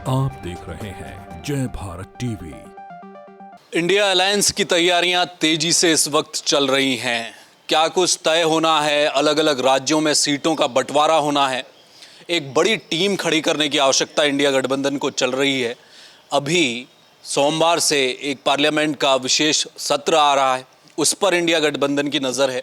आप देख रहे हैं जय भारत टीवी। इंडिया अलायंस की तैयारियां तेजी से इस वक्त चल रही हैं। क्या कुछ तय होना है, अलग अलग राज्यों में सीटों का बंटवारा होना है, एक बड़ी टीम खड़ी करने की आवश्यकता इंडिया गठबंधन को चल रही है। अभी सोमवार से एक पार्लियामेंट का विशेष सत्र आ रहा है, उस पर इंडिया गठबंधन की नज़र है।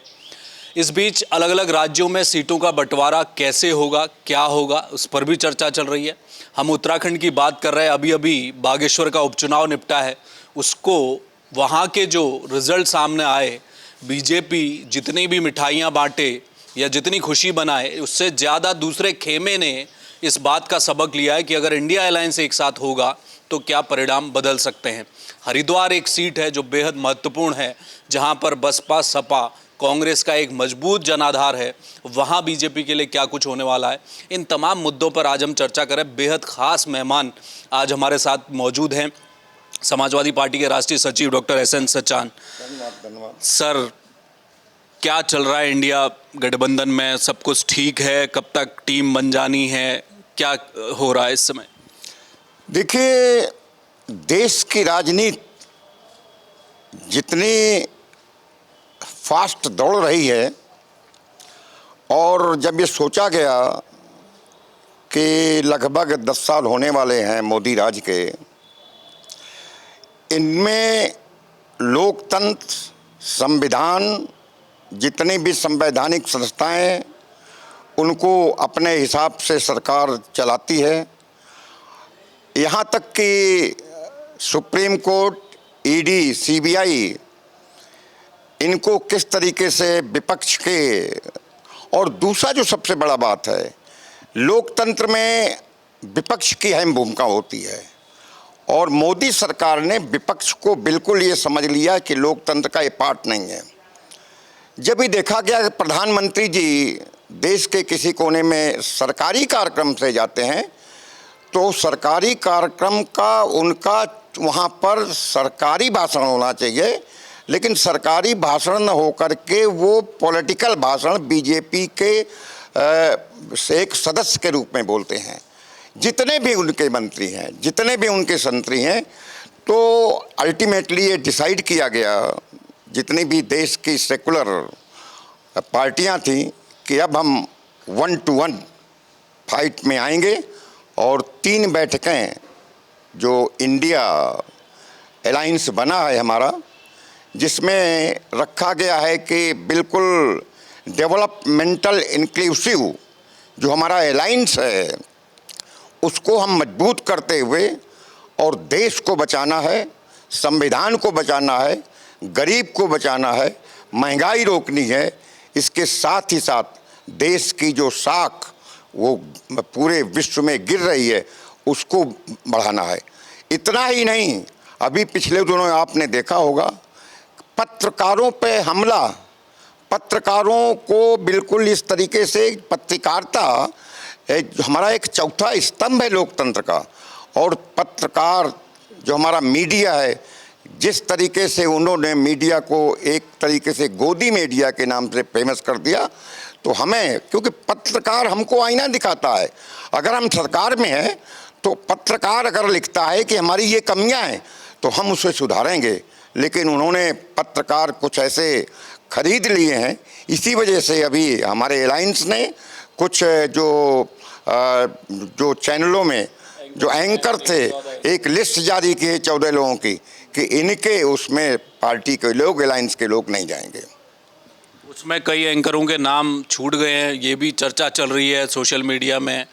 इस बीच अलग अलग राज्यों में सीटों का बंटवारा कैसे होगा, क्या होगा, उस पर भी चर्चा चल रही है। हम उत्तराखंड की बात कर रहे हैं। अभी बागेश्वर का उपचुनाव निपटा है, उसको वहाँ के जो रिजल्ट सामने आए, बीजेपी जितनी भी मिठाइयाँ बांटे या जितनी खुशी बनाए, उससे ज़्यादा दूसरे खेमे ने इस बात का सबक लिया है कि अगर इंडिया अलायंस एक साथ होगा तो क्या परिणाम बदल सकते हैं। हरिद्वार एक सीट है जो बेहद महत्वपूर्ण है, जहाँ पर बसपा, सपा, कांग्रेस का एक मजबूत जनाधार है। वहाँ बीजेपी के लिए क्या कुछ होने वाला है, इन तमाम मुद्दों पर आज हम चर्चा करें। बेहद खास मेहमान आज हमारे साथ मौजूद हैं, समाजवादी पार्टी के राष्ट्रीय सचिव डॉक्टर एसएन सचान। धन्यवाद सर, क्या चल रहा है इंडिया गठबंधन में? सब कुछ ठीक है? कब तक टीम बन जानी है? क्या हो रहा है इस समय? देखिए, देश की राजनीति जितनी फास्ट दौड़ रही है, और जब ये सोचा गया कि लगभग 10 साल होने वाले हैं मोदी राज के, इनमें लोकतंत्र, संविधान, जितनी भी संवैधानिक संस्थाएं, उनको अपने हिसाब से सरकार चलाती है। यहाँ तक कि सुप्रीम कोर्ट, ईडी, सीबीआई, इनको किस तरीके से विपक्ष के, और दूसरा जो सबसे बड़ा बात है, लोकतंत्र में विपक्ष की अहम भूमिका होती है। और मोदी सरकार ने विपक्ष को बिल्कुल ये समझ लिया कि लोकतंत्र का ये पार्ट नहीं है। जब भी देखा गया कि प्रधानमंत्री जी देश के किसी कोने में सरकारी कार्यक्रम से जाते हैं, तो सरकारी कार्यक्रम का उनका वहाँ पर सरकारी भाषण होना चाहिए, लेकिन सरकारी भाषण न होकर के वो पॉलिटिकल भाषण बीजेपी के एक सदस्य के रूप में बोलते हैं। जितने भी उनके मंत्री हैं, जितने भी उनके संतरी हैं, तो अल्टीमेटली ये डिसाइड किया गया, जितनी भी देश की सेकुलर पार्टियां थीं, कि अब हम 1-to-1 फाइट में आएंगे। और 3 बैठकें जो इंडिया अलायंस बना है हमारा, जिसमें रखा गया है कि बिल्कुल डेवलपमेंटल इंक्लूसिव जो हमारा अलायंस है, उसको हम मजबूत करते हुए, और देश को बचाना है, संविधान को बचाना है, गरीब को बचाना है, महंगाई रोकनी है, इसके साथ ही साथ देश की जो साख वो पूरे विश्व में गिर रही है, उसको बढ़ाना है। इतना ही नहीं, अभी पिछले दिनों आपने देखा होगा पत्रकारों पे हमला, पत्रकारों को बिल्कुल इस तरीके से, पत्रकारिता हमारा एक चौथा स्तंभ है लोकतंत्र का, और पत्रकार जो हमारा मीडिया है, जिस तरीके से उन्होंने मीडिया को एक तरीके से गोदी मीडिया के नाम से फेमस कर दिया, तो हमें, क्योंकि पत्रकार हमको आईना दिखाता है। अगर हम सरकार में हैं तो पत्रकार अगर लिखता है कि हमारी ये कमियां हैं, तो हम उसे सुधारेंगे, लेकिन उन्होंने पत्रकार कुछ ऐसे खरीद लिए हैं। इसी वजह से अभी हमारे अलायंस ने कुछ जो चैनलों में जो एंकर थे, एक लिस्ट जारी की है 14 लोगों की, कि इनके उसमें पार्टी के लोग, अलायंस के लोग नहीं जाएंगे। उसमें कई एंकरों के नाम छूट गए हैं, ये भी चर्चा चल रही है सोशल मीडिया में।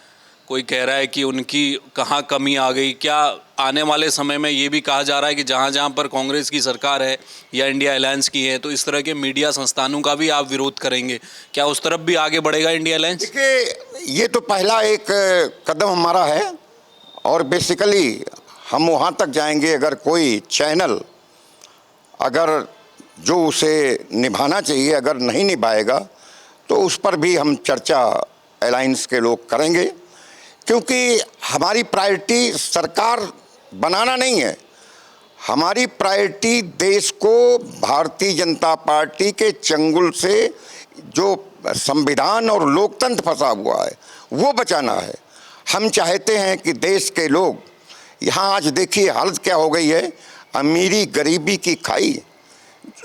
कोई कह रहा है कि उनकी कहाँ कमी आ गई। क्या आने वाले समय में ये भी कहा जा रहा है कि जहाँ जहाँ पर कांग्रेस की सरकार है या इंडिया अलायंस की है, तो इस तरह के मीडिया संस्थानों का भी आप विरोध करेंगे? क्या उस तरफ भी आगे बढ़ेगा इंडिया अलायंस? देखिए, ये तो पहला एक कदम हमारा है, और बेसिकली हम वहाँ तक जाएंगे अगर कोई चैनल, अगर जो उसे निभाना चाहिए अगर नहीं निभाएगा, तो उस पर भी हम चर्चा अलायंस के लोग करेंगे। क्योंकि हमारी प्रायोरिटी सरकार बनाना नहीं है, हमारी प्रायोरिटी देश को भारतीय जनता पार्टी के चंगुल से जो संविधान और लोकतंत्र फंसा हुआ है वो बचाना है। हम चाहते हैं कि देश के लोग यहाँ आज देखिए हालत क्या हो गई है, अमीरी गरीबी की खाई,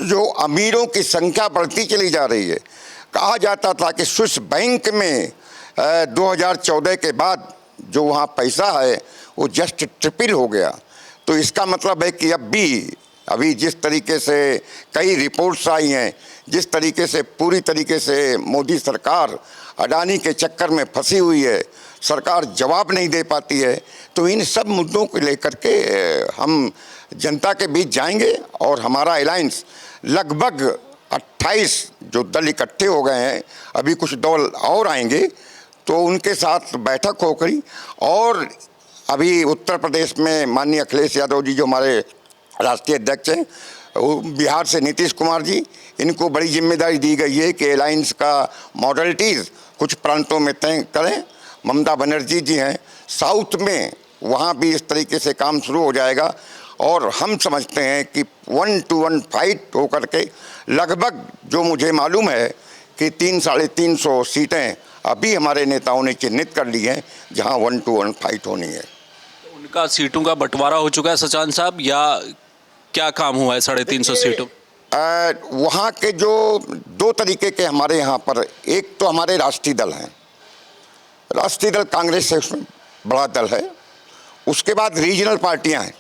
जो अमीरों की संख्या बढ़ती चली जा रही है। कहा जाता था कि स्विस बैंक में 2014 के बाद जो वहाँ पैसा है वो जस्ट ट्रिपल हो गया। तो इसका मतलब है कि अभी जिस तरीके से कई रिपोर्ट्स आई हैं, जिस तरीके से पूरी तरीके से मोदी सरकार अडानी के चक्कर में फंसी हुई है, सरकार जवाब नहीं दे पाती है, तो इन सब मुद्दों को लेकर के हम जनता के बीच जाएंगे और हमारा अलायंस लगभग 28 जो दल इकट्ठे हो गए हैं, अभी कुछ दल और आएंगे तो उनके साथ बैठक होगी। और अभी उत्तर प्रदेश में माननीय अखिलेश यादव जी जो हमारे राष्ट्रीय अध्यक्ष हैं, बिहार से नीतीश कुमार जी, इनको बड़ी जिम्मेदारी दी गई है कि अलायंस का मॉडलिटीज़ कुछ प्रांतों में तय करें। ममता बनर्जी जी हैं साउथ में, वहाँ भी इस तरीके से काम शुरू हो जाएगा और हम समझते हैं कि 1-to-1 फाइट होकर के लगभग जो मुझे मालूम है कि 300-350 सीटें अभी हमारे नेताओं ने चिन्हित कर ली हैं जहाँ 1-to-1 फाइट होनी है। उनका सीटों का बंटवारा हो चुका है सचान साहब, या क्या काम हुआ है 350 सीटों? वहाँ के जो दो तरीके के हमारे यहाँ पर, एक तो हमारे राष्ट्रीय दल हैं, राष्ट्रीय दल कांग्रेस से उसमें बड़ा दल है, उसके बाद रीजनल पार्टियाँ हैं।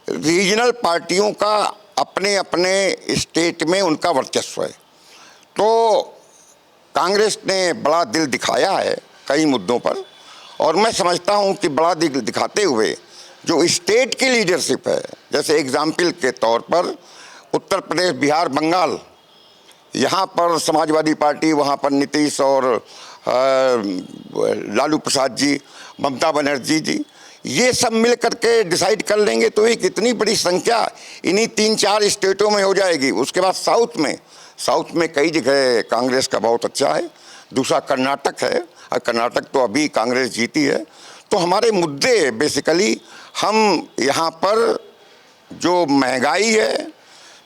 रीजनल पार्टियों का अपने अपने स्टेट में उनका वर्चस्व है, तो कांग्रेस ने बड़ा दिल दिखाया है कई मुद्दों पर, और मैं समझता हूं कि बड़ा दिल दिखाते हुए जो स्टेट की लीडरशिप है, जैसे एग्जाम्पल के तौर पर उत्तर प्रदेश, बिहार, बंगाल, यहाँ पर समाजवादी पार्टी, वहाँ पर नीतीश और लालू प्रसाद जी, ममता बनर्जी जी, ये सब मिल करके डिसाइड कर लेंगे तो एक इतनी बड़ी संख्या इन्हीं 3-4 स्टेटों में हो जाएगी। उसके बाद साउथ में कई जगह कांग्रेस का बहुत अच्छा है। दूसरा कर्नाटक है, और कर्नाटक तो अभी कांग्रेस जीती है। तो हमारे मुद्दे बेसिकली, हम यहाँ पर जो महंगाई है,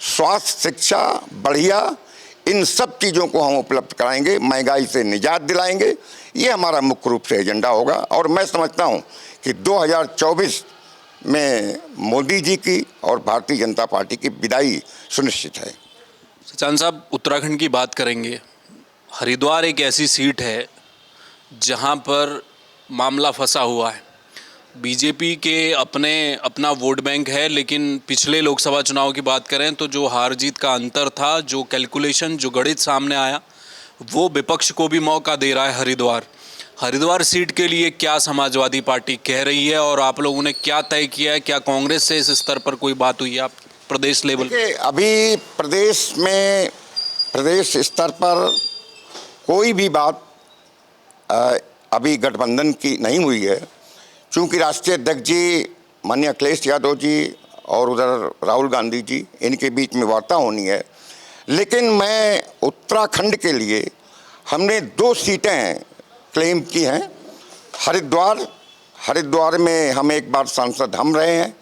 स्वास्थ्य, शिक्षा बढ़िया, इन सब चीज़ों को हम उपलब्ध कराएंगे, महंगाई से निजात दिलाएंगे, ये हमारा मुख्य रूप से एजेंडा होगा। और मैं समझता हूँ कि 2024 में मोदी जी की और भारतीय जनता पार्टी की विदाई सुनिश्चित है। सचान साहब, उत्तराखंड की बात करेंगे। हरिद्वार एक ऐसी सीट है जहां पर मामला फंसा हुआ है। बीजेपी के अपना वोट बैंक है, लेकिन पिछले लोकसभा चुनाव की बात करें तो जो हार जीत का अंतर था, जो कैलकुलेशन, जो गणित सामने आया, वो विपक्ष को भी मौका दे रहा है। हरिद्वार सीट के लिए क्या समाजवादी पार्टी कह रही है और आप लोगों ने क्या तय किया है? क्या कांग्रेस से इस स्तर पर कोई बात हुई है आप प्रदेश लेवल पे? अभी प्रदेश स्तर पर कोई भी बात अभी गठबंधन की नहीं हुई है, चूँकि राष्ट्रीय अध्यक्ष जी माननीय अखिलेश यादव जी और उधर राहुल गांधी जी, इनके बीच में वार्ता होनी है। लेकिन मैं उत्तराखंड के लिए हमने 2 सीटें क्लेम की हैं। हरिद्वार में हम एक बार सांसद हम रहे हैं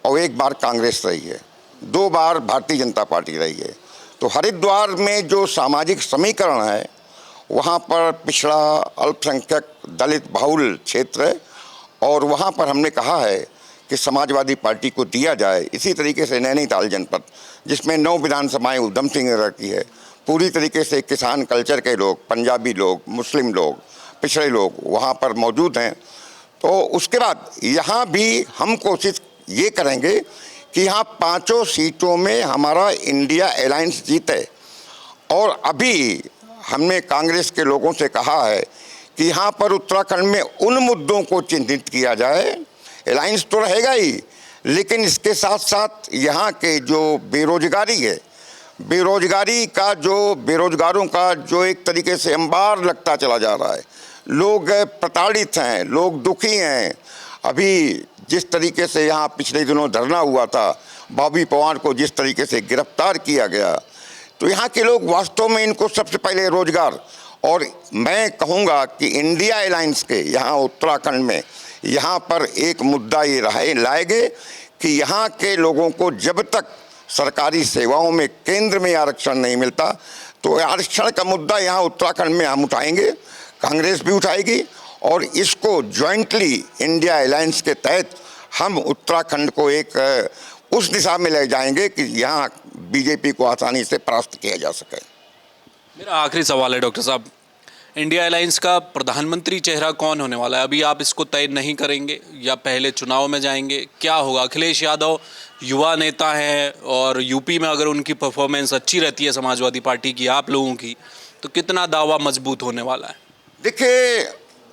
और एक बार कांग्रेस रही है, 2 बार भारतीय जनता पार्टी रही है। तो हरिद्वार में जो सामाजिक समीकरण है, वहाँ पर पिछड़ा, अल्पसंख्यक, दलित बहुल क्षेत्र है, और वहाँ पर हमने कहा है कि समाजवादी पार्टी को दिया जाए। इसी तरीके से नैनीताल जनपद, जिसमें 9 विधानसभाएँ उधम सिंह नगर की है, पूरी तरीके से किसान कल्चर के लोग, पंजाबी लोग, मुस्लिम लोग, पिछड़े लोग वहाँ पर मौजूद हैं। तो उसके बाद यहाँ भी हम कोशिश ये करेंगे कि यहाँ 5 सीटों में हमारा इंडिया अलायंस जीते। और अभी हमने कांग्रेस के लोगों से कहा है कि यहाँ पर उत्तराखंड में उन मुद्दों को चिन्हित किया जाए। अलायंस तो रहेगा ही, लेकिन इसके साथ साथ यहाँ के जो बेरोजगारी है, बेरोजगारों का जो एक तरीके से अंबार लगता चला जा रहा है, लोग प्रताड़ित हैं, लोग दुखी हैं। अभी जिस तरीके से यहाँ पिछले दिनों धरना हुआ था, बॉबी पवार को जिस तरीके से गिरफ्तार किया गया, तो यहाँ के लोग वास्तव में, इनको सबसे पहले रोजगार। और मैं कहूँगा कि इंडिया अलायंस के यहाँ उत्तराखंड में यहाँ पर एक मुद्दा ये लाएंगे कि यहाँ के लोगों को जब तक सरकारी सेवाओं में केंद्र में आरक्षण नहीं मिलता, तो आरक्षण का मुद्दा यहाँ उत्तराखंड में हम उठाएंगे, कांग्रेस भी उठाएगी, और इसको जॉइंटली इंडिया अलायंस के तहत हम उत्तराखंड को एक उस दिशा में ले जाएंगे कि यहाँ बीजेपी को आसानी से परास्त किया जा सके। मेरा आखिरी सवाल है डॉक्टर साहब, इंडिया अलायंस का प्रधानमंत्री चेहरा कौन होने वाला है? अभी आप इसको तय नहीं करेंगे या पहले चुनाव में जाएंगे? क्या होगा? अखिलेश यादव युवा नेता हैं और यूपी में अगर उनकी परफॉर्मेंस अच्छी रहती है समाजवादी पार्टी की, आप लोगों की, तो कितना दावा मजबूत होने वाला है? देखिए,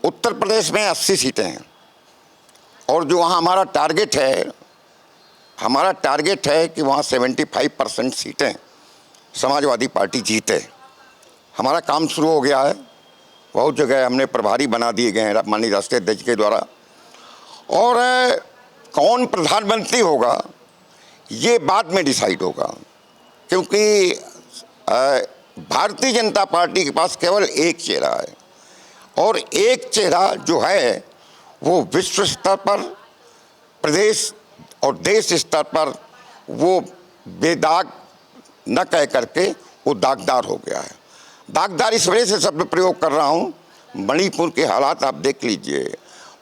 उत्तर प्रदेश में 80 सीटें हैं और जो वहाँ हमारा टारगेट है कि वहाँ 75% सीटें समाजवादी पार्टी जीते। हमारा काम शुरू हो गया है, बहुत जगह हमने प्रभारी बना दिए गए हैं माननीय राष्ट्रीय अध्यक्ष के द्वारा। और कौन प्रधानमंत्री होगा ये बाद में डिसाइड होगा, क्योंकि भारतीय जनता पार्टी के पास केवल एक चेहरा है और एक चेहरा जो है वो विश्व स्तर पर, प्रदेश और देश स्तर पर वो बेदाग न कह करके वो दागदार हो गया है। दागदार इस वजह से शब्द प्रयोग कर रहा हूँ, मणिपुर के हालात आप देख लीजिए।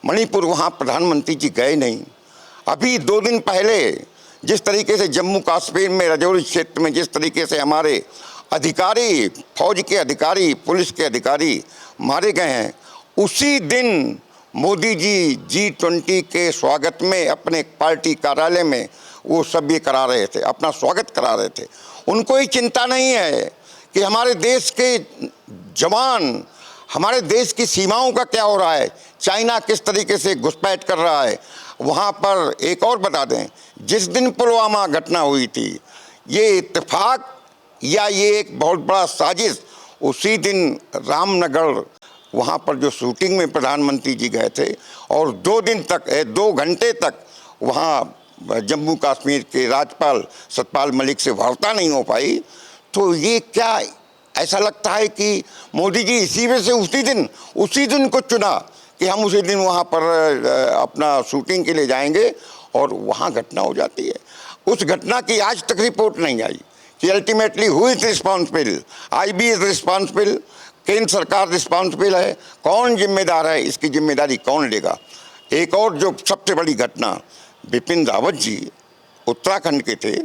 मणिपुर वहाँ प्रधानमंत्री जी गए नहीं। अभी 2 दिन पहले जिस तरीके से जम्मू कश्मीर में राजौरी क्षेत्र में जिस तरीके से हमारे अधिकारी, फौज के अधिकारी, पुलिस के अधिकारी मारे गए हैं, उसी दिन मोदी जी G20 के स्वागत में अपने पार्टी कार्यालय में वो सब ये करा रहे थे, अपना स्वागत करा रहे थे। उनको ही चिंता नहीं है कि हमारे देश के जवान, हमारे देश की सीमाओं का क्या हो रहा है, चाइना किस तरीके से घुसपैठ कर रहा है। वहाँ पर एक और बता दें, जिस दिन पुलवामा घटना हुई थी, ये इत्तेफाक या ये एक बहुत बड़ा साजिश, उसी दिन रामनगर वहाँ पर जो शूटिंग में प्रधानमंत्री जी गए थे और 2 घंटे तक वहाँ जम्मू कश्मीर के राज्यपाल सतपाल मलिक से वार्ता नहीं हो पाई। तो ये क्या ऐसा लगता है कि मोदी जी इसी वजह से उसी दिन को चुना कि हम उसी दिन वहाँ पर अपना शूटिंग के लिए जाएंगे और वहाँ घटना हो जाती है। उस घटना की आज तक रिपोर्ट नहीं आई कि ultimately who is responsible, IB is responsible, केंद्र सरकार रिस्पॉन्सिबल है, कौन जिम्मेदार है, इसकी जिम्मेदारी कौन लेगा। एक और जो सबसे बड़ी घटना, बिपिन रावत जी उत्तराखंड के थे,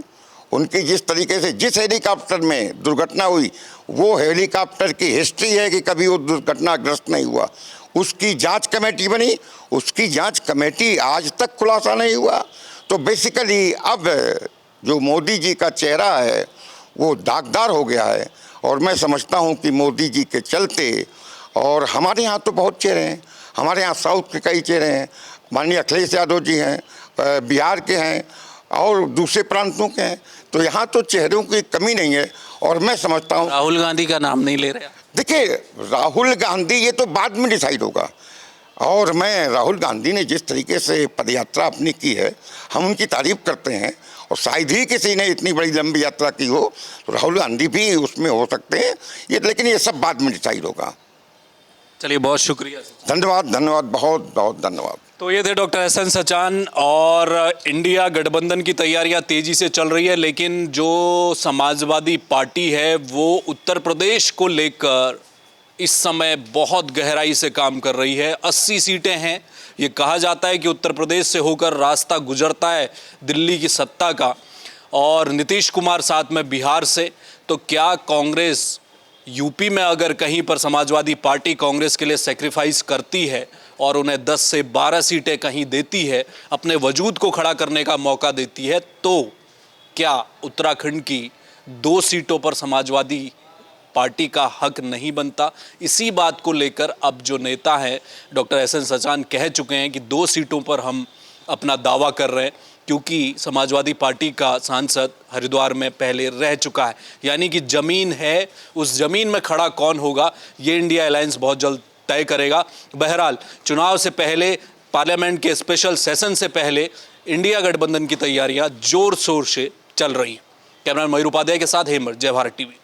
उनकी जिस तरीके से जिस हेलीकॉप्टर में दुर्घटना हुई, वो हेलीकॉप्टर की हिस्ट्री है कि कभी वो दुर्घटनाग्रस्त नहीं हुआ। उसकी जांच कमेटी बनी, उसकी जांच कमेटी आज तक खुलासा नहीं हुआ। तो बेसिकली अब जो मोदी जी का चेहरा है वो दागदार हो गया है और मैं समझता हूँ कि मोदी जी के चलते, और हमारे यहाँ तो बहुत चेहरे हैं, हमारे यहाँ साउथ के कई चेहरे हैं, माननीय अखिलेश यादव जी हैं, बिहार के हैं और दूसरे प्रांतों के हैं, तो यहाँ तो चेहरों की कमी नहीं है। और मैं समझता हूँ, राहुल गांधी का नाम नहीं ले रहे? देखिए, राहुल गांधी ये तो बाद में डिसाइड होगा। और मैं राहुल गांधी ने जिस तरीके से पदयात्रा अपनी की है, हम उनकी तारीफ करते हैं और शायद ही किसी ने इतनी बड़ी लंबी यात्रा की हो, तो राहुल गांधी भी उसमें हो सकते हैं ये, लेकिन ये सब बाद में डिसाइड होगा। चलिए, बहुत शुक्रिया। धन्यवाद, बहुत बहुत धन्यवाद। तो ये थे डॉक्टर SN सचान। और इंडिया गठबंधन की तैयारियां तेजी से चल रही है, लेकिन जो समाजवादी पार्टी है वो उत्तर प्रदेश को लेकर इस समय बहुत गहराई से काम कर रही है। 80 सीटें हैं। ये कहा जाता है कि उत्तर प्रदेश से होकर रास्ता गुजरता है दिल्ली की सत्ता का, और नीतीश कुमार साथ में बिहार से। तो क्या कांग्रेस यूपी में अगर कहीं पर समाजवादी पार्टी कांग्रेस के लिए सेक्रीफाइस करती है और उन्हें 10 से 12 सीटें कहीं देती है, अपने वजूद को खड़ा करने का मौका देती है, तो क्या उत्तराखंड की 2 सीटों पर समाजवादी पार्टी का हक नहीं बनता? इसी बात को लेकर अब जो नेता है डॉक्टर SN सचान कह चुके हैं कि 2 सीटों पर हम अपना दावा कर रहे हैं, क्योंकि समाजवादी पार्टी का सांसद हरिद्वार में पहले रह चुका है। यानी कि जमीन है, उस जमीन में खड़ा कौन होगा ये इंडिया अलायंस बहुत जल्द तय करेगा। बहरहाल, चुनाव से पहले, पार्लियामेंट के स्पेशल सेशन से पहले इंडिया गठबंधन की तैयारियां जोर शोर से चल रही हैं। कैमरामैन मयूर उपाध्याय के साथ हेमर, जय भारत टीवी।